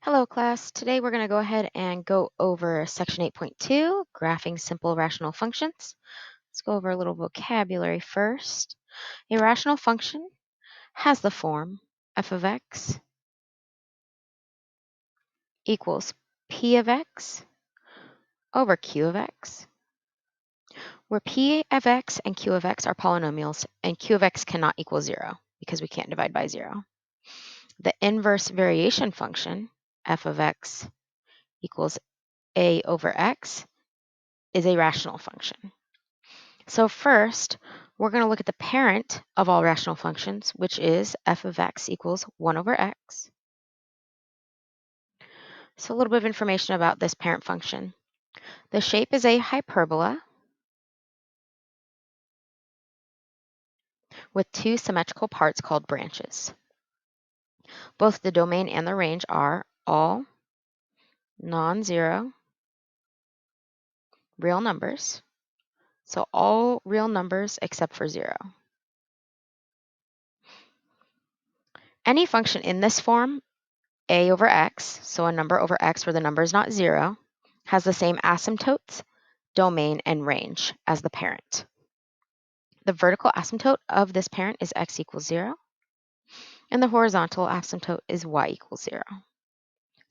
Hello class, today we're going to go ahead and go over section 8.2, graphing simple rational functions. Let's go over a little vocabulary first. A rational function has the form f of x equals p of x over q of x, where p of x and q of x are polynomials and q of x cannot equal 0 because we can't divide by 0. The inverse variation function f of x equals a over x is a rational function. So first, we're going to look at the parent of all rational functions, which is f of x equals 1 over x. So a little bit of information about this parent function. The shape is a hyperbola with two symmetrical parts called branches. Both the domain and the range are all non-zero real numbers. So all real numbers except for 0. Any function in this form, a over x, so a number over x where the number is not 0, has the same asymptotes, domain, and range as the parent. The vertical asymptote of this parent is x equals 0, and the horizontal asymptote is y equals 0.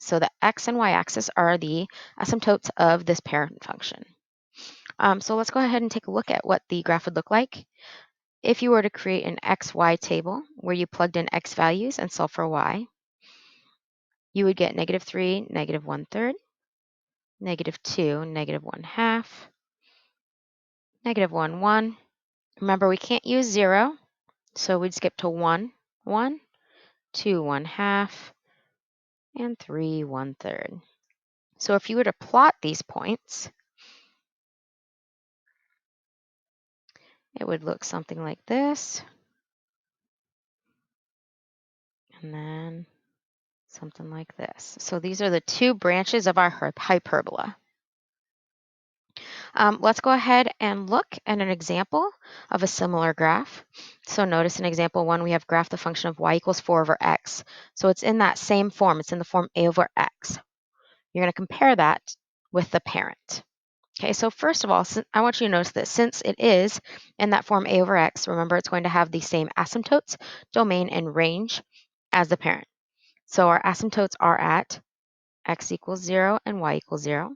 So the x and y axis are the asymptotes of this parent function. So let's go ahead and take a look at what the graph would look like. If you were to create an xy table where you plugged in x values and solve for y, you would get -3, -1/3, -2, -1/2, -1, 1. Remember, we can't use 0, so we'd skip to 1, 1, 2, 1/2, and 3, 1/3. So if you were to plot these points, it would look something like this, and then something like this. So these are the two branches of our hyperbola. Let's go ahead and look at an example of a similar graph. So notice in example 1, we have graph the function of y equals 4 over x. So it's in that same form. It's in the form a over x. You're going to compare that with the parent. Okay, so first of all, I want you to notice that since it is in that form a over x, remember it's going to have the same asymptotes, domain, and range as the parent. So our asymptotes are at x equals 0 and y equals 0.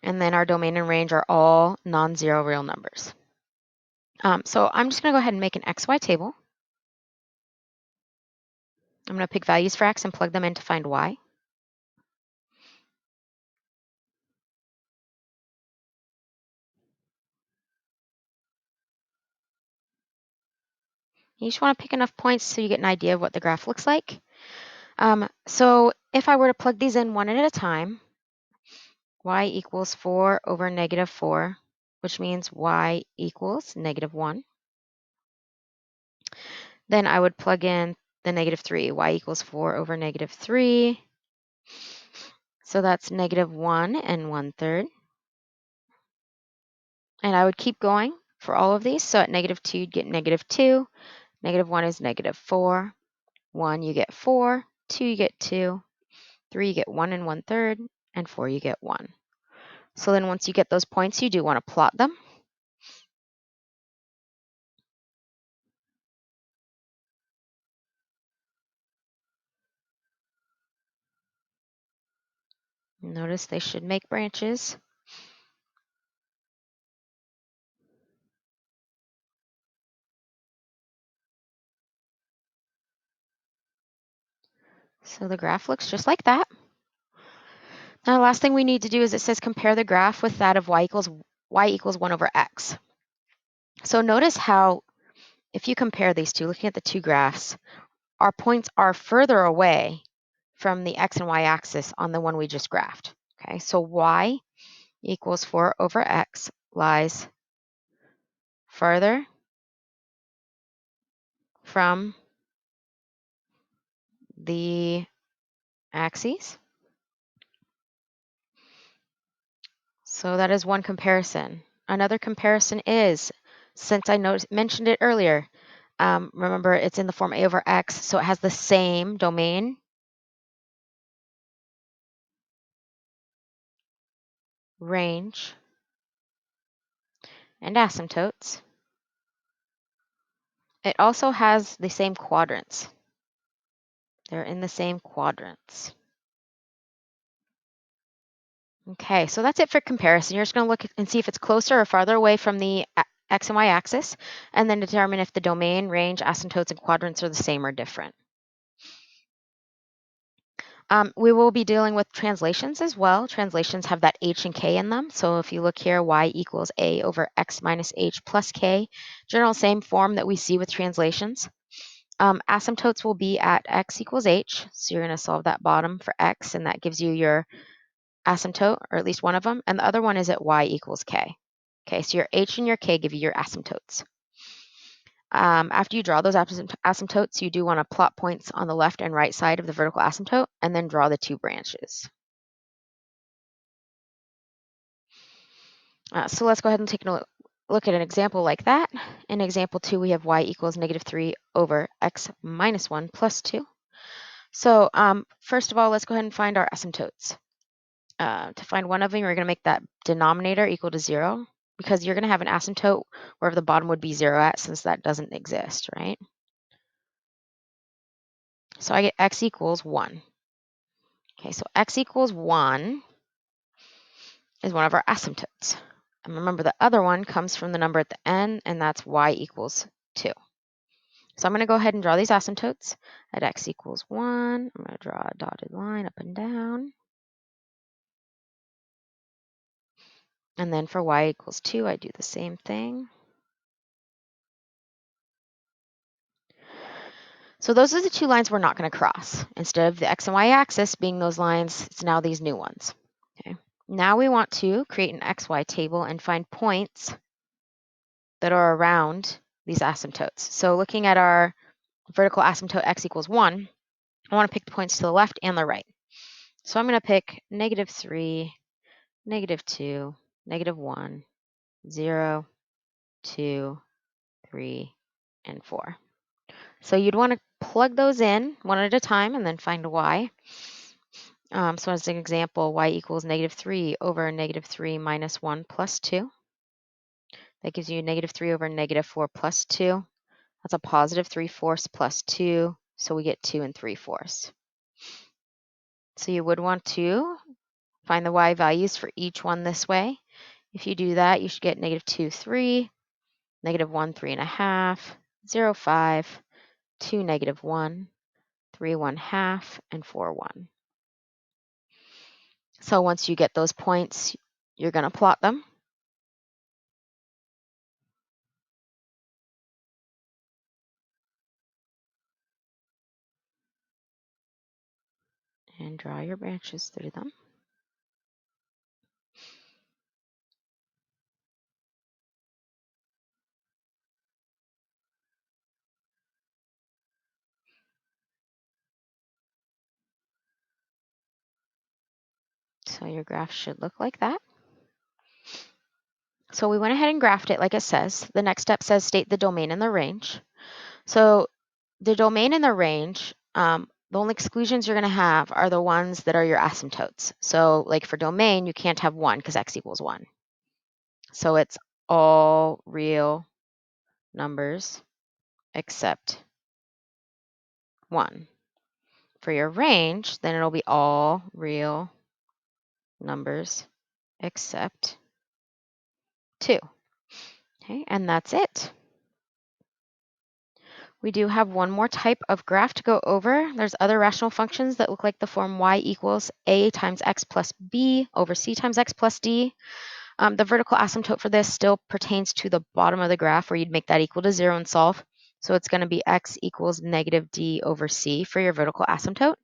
And then our domain and range are all non-zero real numbers. So I'm just going to go ahead and make an xy table. I'm going to pick values for x and plug them in to find y. You just want to pick enough points so you get an idea of what the graph looks like. So if I were to plug these in one at a time, y equals 4 over -4, which means y equals -1. Then I would plug in the -3, y equals 4 over -3. So that's -1 and 1/3. And I would keep going for all of these. So at -2, you'd get -2. -1 is -4. 1, you get 4. 2, you get 2. 3, you get 1 and 1/3. And 4, you get 1. So then once you get those points, you do want to plot them. Notice they should make branches. So the graph looks just like that. Now the last thing we need to do is it says compare the graph with that of y equals 1 over x. So notice how if you compare these two, looking at the two graphs, our points are further away from the x and y axis on the one we just graphed. Okay, so y equals 4 over x lies farther from the axes. So that is one comparison. Another comparison is, since I mentioned it earlier, remember, it's in the form a over x, so it has the same domain, range, and asymptotes. It also has the same quadrants. They're in the same quadrants. Okay, so that's it for comparison. You're just going to look and see if it's closer or farther away from the x and y axis, and then determine if the domain, range, asymptotes, and quadrants are the same or different. We will be dealing with translations as well. Translations have that h and k in them. So if you look here, y equals a over x minus h plus k, general same form that we see with translations. Asymptotes will be at x equals h. So you're going to solve that bottom for x, and that gives you your asymptote, or at least one of them. And the other one is at y equals k. Okay, so your h and your k give you your asymptotes. After you draw those asymptotes, you do want to plot points on the left and right side of the vertical asymptote, and then draw the two branches. So let's go ahead and take a look at an example like that. In example 2, we have y equals negative 3 over x minus 1 plus 2. So first of all, let's go ahead and find our asymptotes. To find one of them, you're going to make that denominator equal to 0, because you're going to have an asymptote wherever the bottom would be 0 at, since that doesn't exist, right? So I get x equals 1. Okay, so x equals 1 is one of our asymptotes. And remember, the other one comes from the number at the end, and that's y equals 2. So I'm going to go ahead and draw these asymptotes. At x equals 1, I'm going to draw a dotted line up and down. And then for y equals 2, I do the same thing. So those are the two lines we're not going to cross. Instead of the x and y axis being those lines, it's now these new ones. Okay. Now we want to create an xy table and find points that are around these asymptotes. So looking at our vertical asymptote x equals 1, I want to pick the points to the left and the right. So I'm going to pick negative 3, negative 2, negative 1, 0, 2, 3, and 4. So you'd want to plug those in one at a time and then find y. So as an example, y equals negative 3 over negative 3 minus 1 plus 2. That gives you negative 3 over negative 4 plus 2. That's a positive 3/4 plus 2, so we get 2 3/4. So you would want to find the y values for each one this way. If you do that, you should get negative 2, 3, negative 1, 3.5, 0, 5, 2, negative 1, 3, 1/2, and 4, 1. So once you get those points, you're going to plot them. And draw your branches through them. So your graph should look like that. So we went ahead and graphed it like it says. The next step says state the domain and the range. So the domain and the range, the only exclusions you're going to have are the ones that are your asymptotes. So like for domain, you can't have 1 because x equals 1. So it's all real numbers except 1. For your range, then it'll be all real numbers except 2. Okay, and that's it. We do have one more type of graph to go over. There's other rational functions that look like the form y equals a times x plus b over c times x plus d. The vertical asymptote for this still pertains to the bottom of the graph, where you'd make that equal to 0 and solve. So it's going to be x equals negative d over c for your vertical asymptote.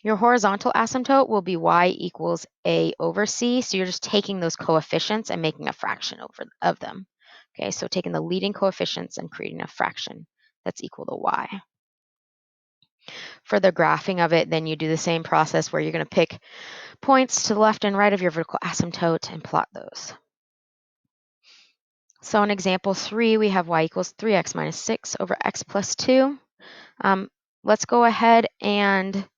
Your horizontal asymptote will be y equals a over c. So you're just taking those coefficients and making a fraction of them. Okay, so taking the leading coefficients and creating a fraction that's equal to y. For the graphing of it, then you do the same process where you're going to pick points to the left and right of your vertical asymptote and plot those. So in example 3, we have y equals 3x minus 6 over x plus 2. Let's go ahead and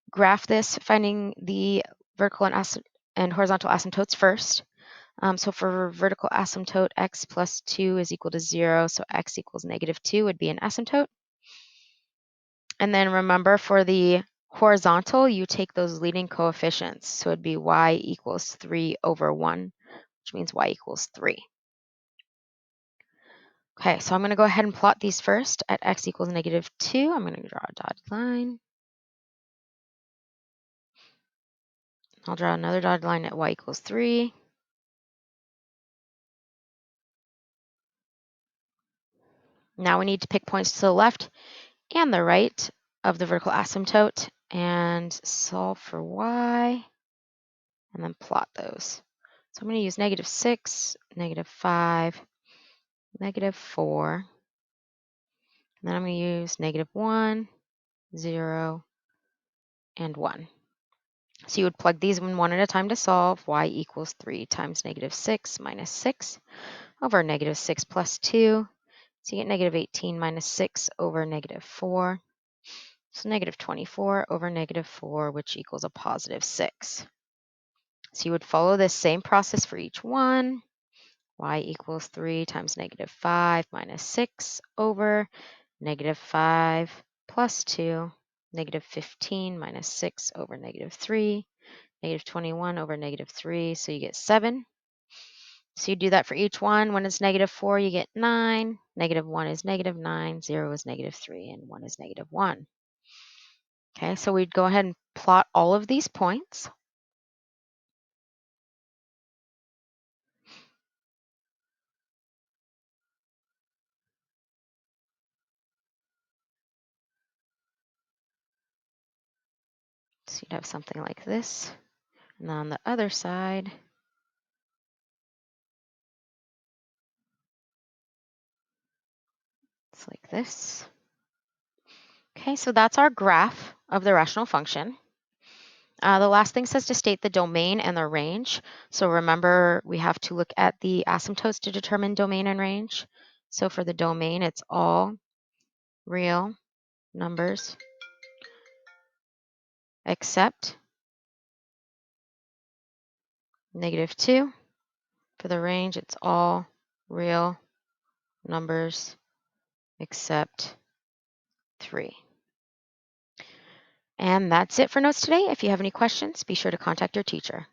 graph this, finding the vertical and horizontal asymptotes first. So for vertical asymptote, x plus 2 is equal to 0, so x equals -2 would be an asymptote. And then remember, for the horizontal, you take those leading coefficients. So it'd be y equals 3 over 1, which means y equals 3. Okay, so I'm going to go ahead and plot these first. At x equals -2, I'm going to draw a dotted line. I'll draw another dotted line at y equals 3. Now we need to pick points to the left and the right of the vertical asymptote and solve for y, and then plot those. So I'm going to use -6, -5, -4, and then I'm going to use -1, 0, and 1. So you would plug these in one at a time to solve. Y equals 3 times -6 minus 6 over -6 plus 2. So you get -18 minus 6 over -4. So -24 over -4, which equals a +6. So you would follow this same process for each one. Y equals 3 times -5 minus 6 over -5 plus 2, -15 minus 6 over -3, -21 over -3, so you get 7. So you do that for each one. When it's -4, you get 9. -1 is -9, 0 is -3, and 1 is -1. Okay, so we'd go ahead and plot all of these points. So you'd have something like this. And then on the other side, it's like this. Okay, so that's our graph of the rational function. The last thing says to state the domain and the range. So remember, we have to look at the asymptotes to determine domain and range. So for the domain, it's all real numbers except -2. For the range, it's all real numbers except 3. And that's it for notes today. If you have any questions, be sure to contact your teacher.